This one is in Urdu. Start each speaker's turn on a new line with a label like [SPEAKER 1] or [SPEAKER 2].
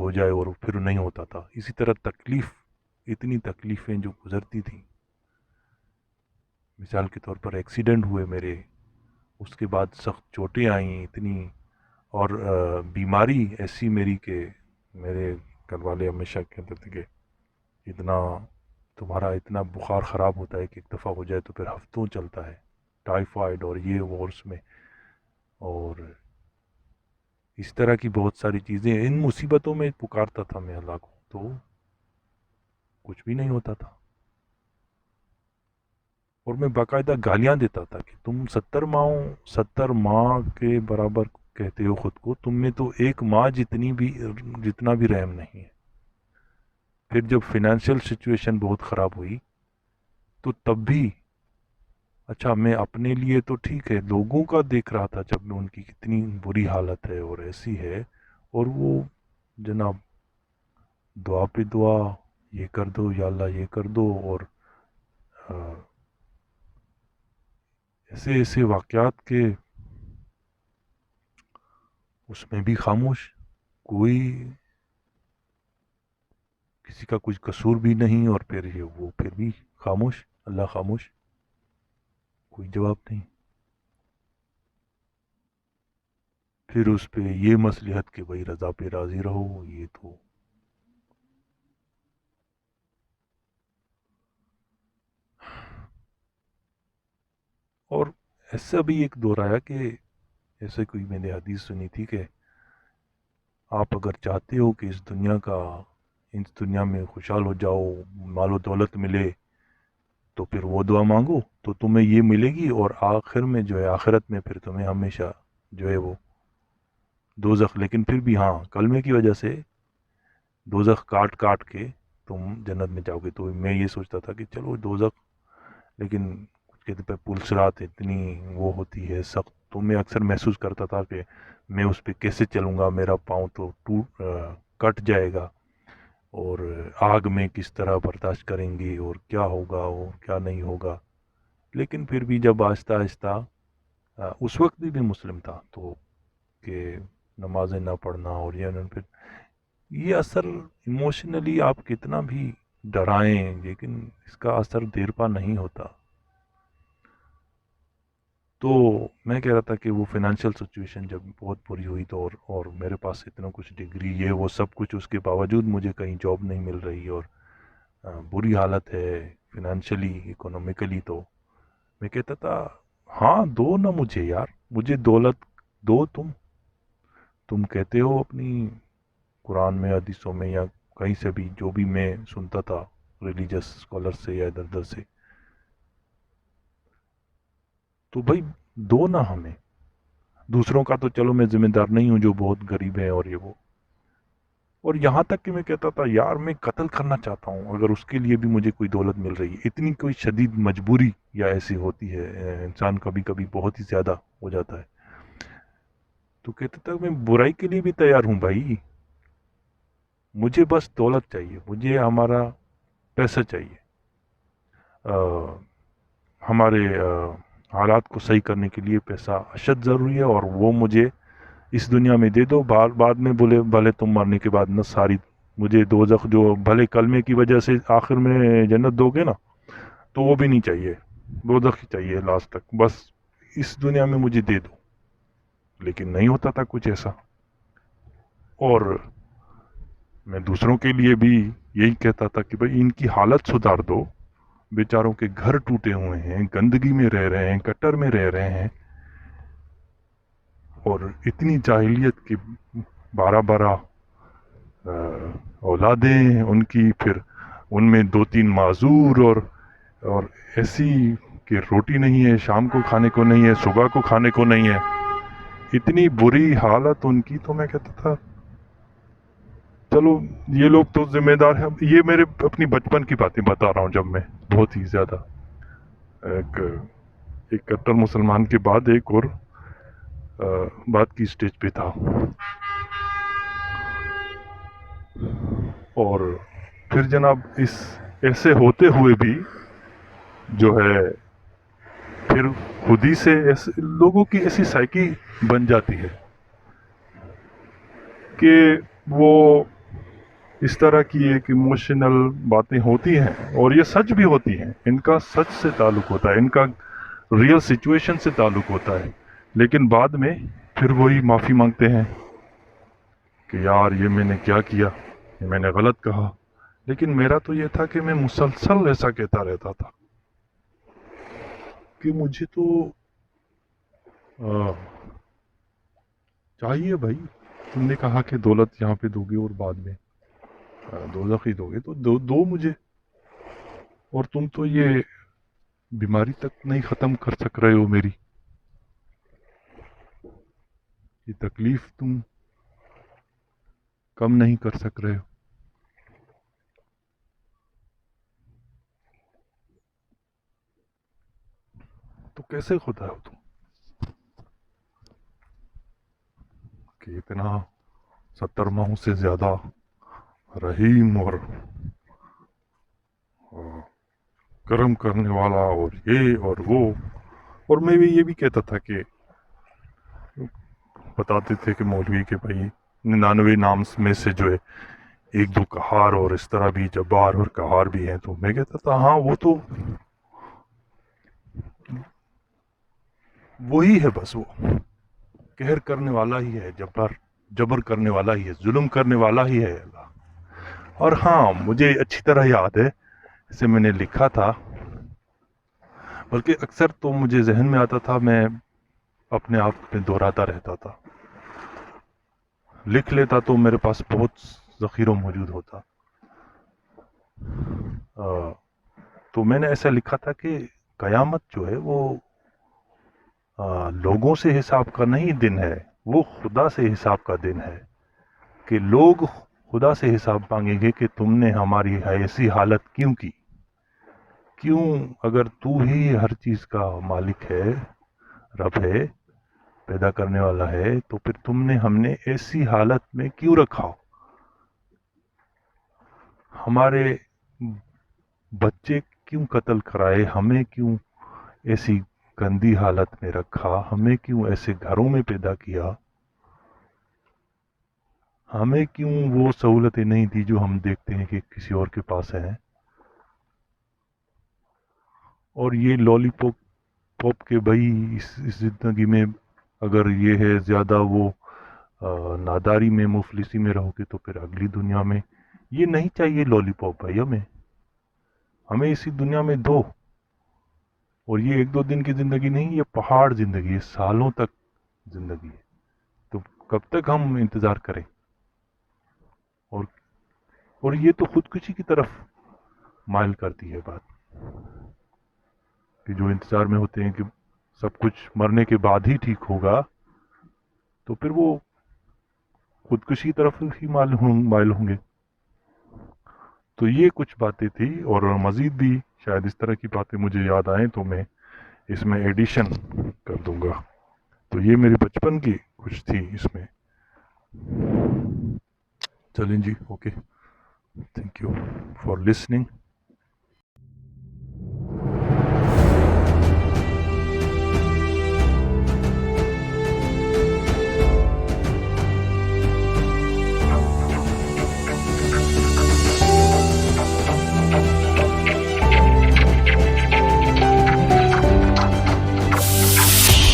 [SPEAKER 1] ہو جائے اور پھر نہیں ہوتا تھا. اسی طرح اتنی تکلیفیں جو گزرتی تھیں. مثال کے طور پر ایکسیڈنٹ ہوئے میرے، اس کے بعد سخت چوٹیں آئیں اتنی، اور بیماری ایسی میری کہ میرے گھر والے ہمیشہ کہتے تھے کہ اتنا تمہارا اتنا بخار خراب ہوتا ہے کہ ایک دفعہ ہو جائے تو پھر ہفتوں چلتا ہے، ٹائیفائڈ اور یہ وہ اس میں. اور اس طرح کی بہت ساری چیزیں، ان مصیبتوں میں پکارتا تھا میں اللہ کو تو کچھ بھی نہیں ہوتا تھا. اور میں باقاعدہ گالیاں دیتا تھا کہ تم 70 ماں کے برابر کہتے ہو خود کو، تم میں تو ایک ماں جتنا بھی رحم نہیں ہے. پھر جب فائنینشیل سچویشن بہت خراب ہوئی تو تب بھی اچھا میں اپنے لیے تو ٹھیک ہے، لوگوں کا دیکھ رہا تھا جب میں ان کی کتنی بری حالت ہے اور ایسی ہے، اور وہ جناب دعا پہ دعا، یہ کر دو یا اللہ یہ کر دو، اور ایسے ایسے واقعات کے اس میں بھی خاموش، کوئی کسی کا کچھ قصور بھی نہیں، اور پھر وہ پھر بھی خاموش، اللہ خاموش، کوئی جواب نہیں. پھر اس پہ یہ مصلحت کہ بھائی رضا پہ راضی رہو، یہ تو اور ایسا بھی ایک دور آیا کہ ایسے کوئی میں نے حدیث سنی تھی کہ آپ اگر چاہتے ہو کہ اس دنیا میں خوشحال ہو جاؤ، مال و دولت ملے، تو پھر وہ دعا مانگو تو تمہیں یہ ملے گی، اور آخر میں جو ہے آخرت میں پھر تمہیں ہمیشہ جو ہے وہ دوزخ. لیکن پھر بھی ہاں کلمے کی وجہ سے دوزخ کاٹ کاٹ کے تم جنت میں جاؤ گے. تو میں یہ سوچتا تھا کہ چلو دوزخ، لیکن کہتے پہ پل صراط اتنی وہ ہوتی ہے سخت، تو میں اکثر محسوس کرتا تھا کہ میں اس پہ کیسے چلوں گا، میرا پاؤں تو کٹ جائے گا، اور آگ میں کس طرح برداشت کریں گے، اور کیا ہوگا اور کیا نہیں ہوگا. لیکن پھر بھی جب آہستہ آہستہ اس وقت بھی میں مسلم تھا تو کہ نمازیں نہ پڑھنا، اور پھر یہ اثر ایموشنلی آپ کتنا بھی ڈرائیں لیکن اس کا اثر دیر پا نہیں ہوتا. تو میں کہہ رہا تھا کہ وہ فائنینشیل سچویشن جب بہت بری ہوئی تو اور میرے پاس اتنا کچھ ڈگری یہ وہ سب کچھ، اس کے باوجود مجھے کہیں جاب نہیں مل رہی، اور بری حالت ہے فائنینشلی اکنومیکلی. تو میں کہتا تھا ہاں دو نا مجھے یار، مجھے دولت دو. تم کہتے ہو اپنی قرآن میں، حدیثوں میں، یا کہیں سے بھی جو بھی میں سنتا تھا ریلیجس اسکالر سے یا ادھر ادھر سے، تو بھائی دو نا ہمیں. دوسروں کا تو چلو میں ذمہ دار نہیں ہوں جو بہت غریب ہیں اور یہ وہ. اور یہاں تک کہ میں کہتا تھا یار میں قتل کرنا چاہتا ہوں اگر اس کے لیے بھی مجھے کوئی دولت مل رہی ہے. اتنی کوئی شدید مجبوری یا ایسی ہوتی ہے، انسان کبھی کبھی بہت ہی زیادہ ہو جاتا ہے. تو کہتا تھا میں برائی کے لیے بھی تیار ہوں بھائی، مجھے بس دولت چاہیے، مجھے ہمارا پیسہ چاہیے، ہمارے حالات کو صحیح کرنے کے لیے پیسہ اشد ضروری ہے، اور وہ مجھے اس دنیا میں دے دو. بعد میں بولے بھلے تم مرنے کے بعد نہ ساری مجھے دوزخ جو بھلے کلمے کی وجہ سے آخر میں جنت دو گے نا، تو وہ بھی نہیں چاہیے، دوزخ ہی چاہیے لاسٹ تک، بس اس دنیا میں مجھے دے دو. لیکن نہیں ہوتا تھا کچھ ایسا. اور میں دوسروں کے لیے بھی یہی کہتا تھا کہ بھئی ان کی حالت سدھار دو، بیچاروں کے گھر ٹوٹے ہوئے ہیں، گندگی میں رہ رہے ہیں، گٹر میں رہ رہے ہیں، اور اتنی جاہلیت کی 12 اولادیں ان کی، پھر ان میں 2 3 معذور، اور ایسی کہ روٹی نہیں ہے، شام کو کھانے کو نہیں ہے، صبح کو کھانے کو نہیں ہے، اتنی بری حالت ان کی. تو میں کہتا تھا چلو یہ لوگ تو ذمہ دار ہیں. یہ میرے اپنی بچپن کی باتیں بتا رہا ہوں جب میں بہت ہی زیادہ ایک کٹر مسلمان کے بعد ایک اور بات کی سٹیج پہ تھا. اور پھر جناب اس ایسے ہوتے ہوئے بھی جو ہے پھر خود ہی سے لوگوں کی ایسی سائیکی بن جاتی ہے کہ وہ اس طرح کی ایک ایموشنل باتیں ہوتی ہیں اور یہ سچ بھی ہوتی ہیں، ان کا سچ سے تعلق ہوتا ہے، ان کا ریئل سچویشن سے تعلق ہوتا ہے، لیکن بعد میں پھر وہی معافی مانگتے ہیں کہ یار یہ میں نے کیا کیا، یہ میں نے غلط کہا. لیکن میرا تو یہ تھا کہ میں مسلسل ایسا کہتا رہتا تھا کہ مجھے تو چاہیے بھائی. تم نے کہا کہ دولت یہاں پہ دو گے اور بعد میں دوزخ ہی دو گے، تو دو مجھے. اور تم تو یہ بیماری تک نہیں ختم کر سک رہے ہو میری، یہ تکلیف تم کم نہیں کر سک رہے ہو. تو کیسے خدا ہو تم کہ اتنا 70 ماہوں سے زیادہ رحیم اور کرم کرنے والا اور یہ اور وہ. اور میں بھی یہ بھی کہتا تھا کہ بتاتے تھے کہ مولوی کے بھائی 99 نام میں سے جو ہے ایک دو قہار اور اس طرح بھی جبار اور قہار بھی ہیں. تو میں کہتا تھا ہاں وہ تو وہی ہے، بس وہ قہر کرنے والا ہی ہے، جبر کرنے والا ہی ہے، ظلم کرنے والا ہی ہے اللہ. اور ہاں مجھے اچھی طرح یاد ہے، اسے میں نے لکھا تھا، بلکہ اکثر تو مجھے ذہن میں آتا تھا، میں اپنے آپ میں دہراتا رہتا تھا، لکھ لیتا تو میرے پاس بہت ذخیرہ موجود ہوتا. تو میں نے ایسا لکھا تھا کہ قیامت جو ہے وہ لوگوں سے حساب کا نہیں دن ہے، وہ خدا سے حساب کا دن ہے، کہ لوگ خدا سے حساب مانگیں گے کہ تم نے ہماری ایسی حالت کیوں کی، کیوں، اگر تو ہی ہر چیز کا مالک ہے، رب ہے، پیدا کرنے والا ہے، تو پھر تم نے ہم نے ایسی حالت میں کیوں رکھا، ہمارے بچے کیوں قتل کرائے، ہمیں کیوں ایسی گندی حالت میں رکھا، ہمیں کیوں ایسے گھروں میں پیدا کیا، ہمیں کیوں وہ سہولتیں نہیں دی جو ہم دیکھتے ہیں کہ کسی اور کے پاس ہیں. اور یہ لالی پاپ کے بھائی اس زندگی میں اگر یہ ہے زیادہ وہ ناداری میں مفلسی میں رہو گے تو پھر اگلی دنیا میں یہ نہیں چاہیے لالی پاپ بھائی. ہمیں اسی دنیا میں دو. اور یہ ایک دو دن کی زندگی نہیں، یہ پہاڑ زندگی ہے، سالوں تک زندگی ہے. تو کب تک ہم انتظار کریں؟ اور اور یہ تو خودکشی کی طرف مائل کرتی ہے بات، کہ جو انتظار میں ہوتے ہیں کہ سب کچھ مرنے کے بعد ہی ٹھیک ہوگا، تو پھر وہ خودکشی کی طرف ہی مائل ہوں گے. تو یہ کچھ باتیں تھی، اور مزید بھی شاید اس طرح کی باتیں مجھے یاد آئیں تو میں اس میں ایڈیشن کر دوں گا. تو یہ میری بچپن کی کچھ تھی اس میں. چلیں جی، okay, thank you for listening.